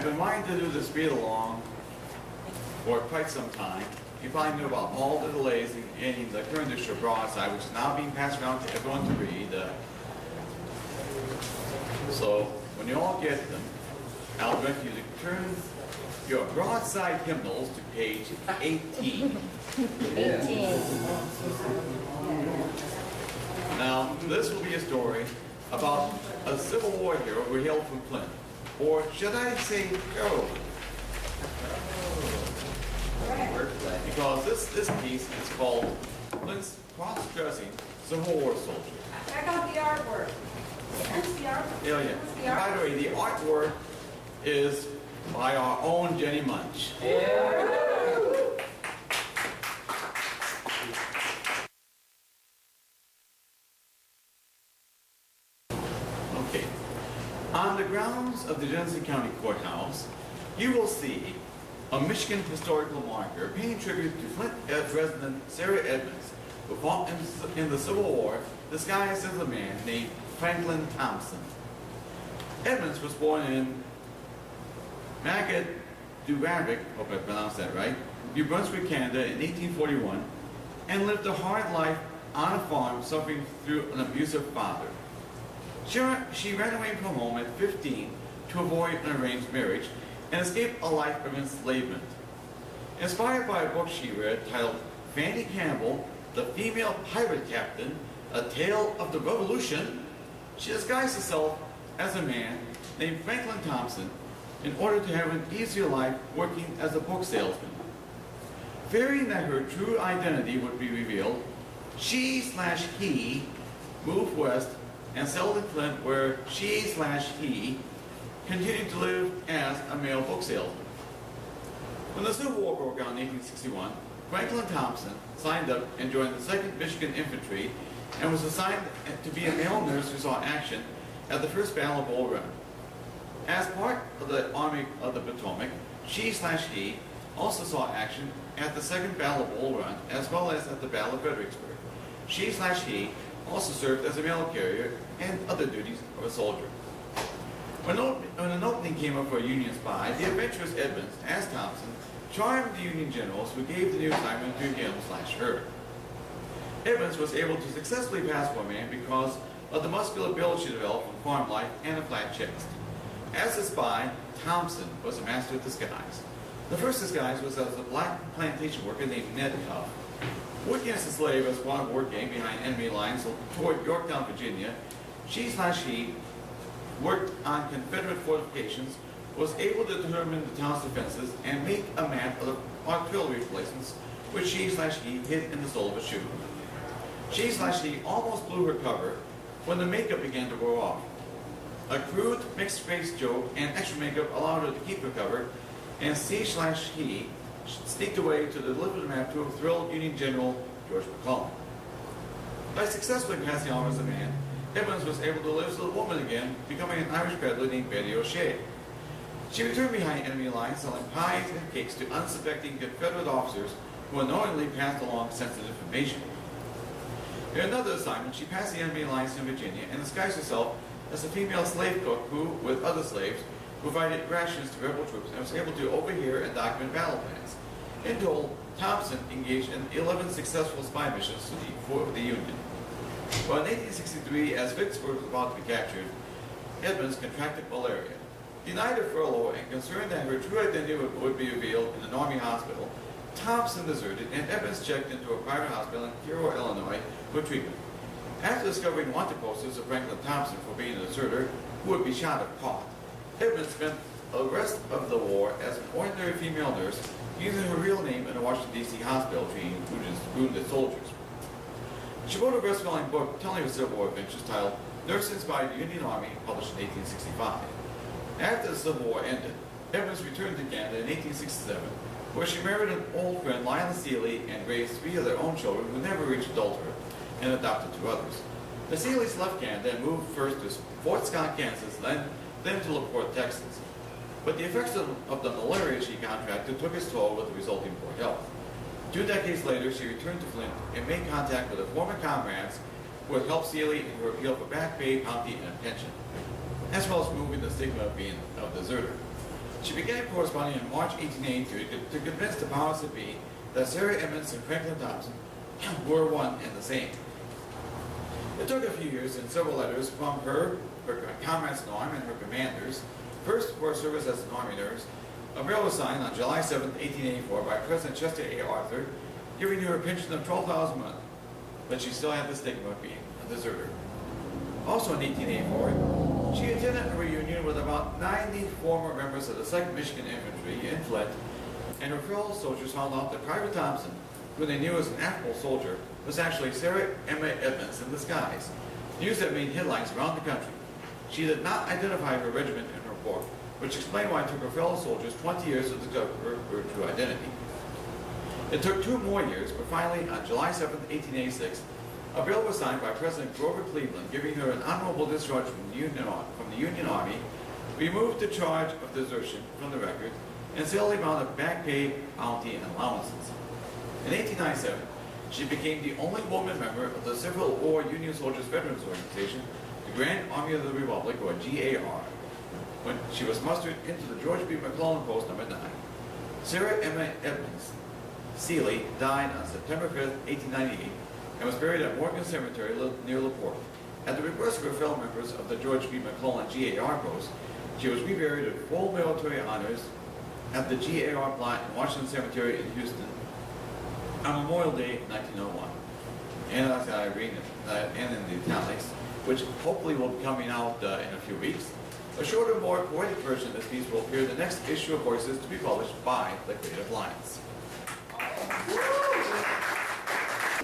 been wanting to do this read along for quite some time. You probably knew about all the delays in the current issue of Broadside, which is now being passed around to everyone to read. So when you all get them, I'll direct you to turn your Broadside hymnals to page 18. 18. Now, this will be a story about a Civil War hero who hailed from Flint. Or should I say heroine? Because this piece is called Flint's Cross-Dressing Civil War Soldier. Check out the artwork. What's the artwork? Yeah. By the way, the artwork is by our own Jennie Moench. Okay. On the grounds of the Genesee County Courthouse, you will see a Michigan historical marker paying tribute to Flint resident Sarah Edmonds, who fought in the Civil War disguised as a man named Franklin Thomposn. Edmonds was born in Magaduavik, hope I pronounced that right, New Brunswick, Canada in 1841, and lived a hard life on a farm suffering through an abusive father. She ran away from home at 15 to avoid an arranged marriage and escape a life of enslavement. Inspired by a book she read titled Fanny Campbell, the Female Pirate Captain, A Tale of the Revolution, she disguised herself as a man named Franklin Thomposn in order to have an easier life working as a book salesman. Fearing that her true identity would be revealed, she/he moved west and settled in Flint, where she/he continued to live as a male book salesman. When the Civil War broke out in 1861, Franklin Thomposn signed up and joined the 2nd Michigan Infantry and was assigned to be a male nurse who saw action at the First Battle of Bull Run. As part of the Army of the Potomac, she/he also saw action at the Second Battle of Bull Run as well as at the Battle of Fredericksburg. She/he also served as a mail carrier and other duties of a soldier. When an opening came up for a Union spy, the adventurous Edmonds, as Thomposn, charmed the Union generals who gave the new assignment to him/her. Edmonds was able to successfully pass for a man because of the muscular build she developed from farm life and a flat chest. As a spy, Thomposn was a master of disguise. The first disguise was as a black plantation worker named Ned Tuff. Working as a slave as one working behind enemy lines toward Yorktown, Virginia, she/he worked on Confederate fortifications, was able to determine the town's defenses, and make a map of the artillery emplacements, which she/he hid in the sole of a shoe. She/he almost blew her cover when the makeup began to wear off. A crude, mixed-race joke and extra makeup allowed her to keep her cover, and she/he sneaked away to deliver the map to a thrilled Union General George McClellan. By successfully passing off as a man, Edmonds was able to live as a woman again, becoming an Irish peddler named Betty O'Shea. She returned behind enemy lines, selling pies and cakes to unsuspecting Confederate officers who unknowingly passed along sensitive information. In another assignment, she passed the enemy lines in Virginia and disguised herself as a female slave cook who, with other slaves, provided rations to rebel troops and was able to overhear and document battle plans. In total, Thomposn engaged in 11 successful spy missions for the Union. But in 1863, as Vicksburg was about to be captured, Edmonds contracted malaria. Denied a furlough and concerned that her true identity would be revealed in an army hospital, Thomposn deserted and Edmonds checked into a private hospital in Cairo, Illinois for treatment. After discovering wanted posters of Franklin Thomposn for being a deserter who would be shot if caught, Edmonds spent the rest of the war as an ordinary female nurse, using her real name in a Washington, D.C. hospital treating wounded soldiers. She wrote a best-selling book telling her Civil War adventures titled Nurse Inspired the Union Army, published in 1865. After the Civil War ended, Edmonds returned to Canada in 1867, where she married an old friend, Lionel Seeley, and raised 3 of their own children who never reached adulthood, and adopted 2 others. The Seeleys left Canada and moved first to Fort Scott, Kansas, then to LaPorte, Texas. But the effects of the malaria she contracted took its toll with the resulting poor health. 2 decades later, she returned to Flint and made contact with her former comrades who had helped Seeley in her appeal for back pay, bounty, and pension, as well as removing the stigma of being a deserter. She began corresponding in March 1882 to convince the powers that be that Sarah Edmonds and Franklin Thomposn were one and the same. It took a few years and several letters from her comrades in the Army and her commanders, first for service as an Army nurse. A bill was signed on July 7, 1884 by President Chester A. Arthur, giving her a pension of $12,000 a month, but she still had the stigma of being a deserter. Also in 1884, she attended a reunion with about 90 former members of the 2nd Michigan Infantry in Flint, and her fellow soldiers found out that Private Thomposn, who they knew as an affable soldier, was actually Sarah Edmonds in disguise, news that made headlines around the country. She did not identify her regiment in her book, which explained why it took her fellow soldiers 20 years to discover her true identity. It took 2 more years, but finally, on July 7, 1886, a bill was signed by President Grover Cleveland giving her an honorable discharge from the Union Army, removed the charge of desertion from the record, and solely amount of back pay, bounty, and allowances. In 1897, she became the only woman member of the Civil War Union Soldiers Veterans Organization, the Grand Army of the Republic, or GAR, when she was mustered into the George B. McClellan Post No. 9. Sarah Edmonds Seeley died on September 5, 1898, and was buried at Morgan Cemetery near LaPorte. At the request of her fellow members of the George B. McClellan GAR Post, she was reburied with full military honors at the GAR plot in Washington Cemetery in Houston on Memorial Day, 1901. And as I read and in the italics, which hopefully will be coming out in a few weeks, a shorter, more poetic version of this piece will appear in the next issue of Voices to be published by the Creative Alliance.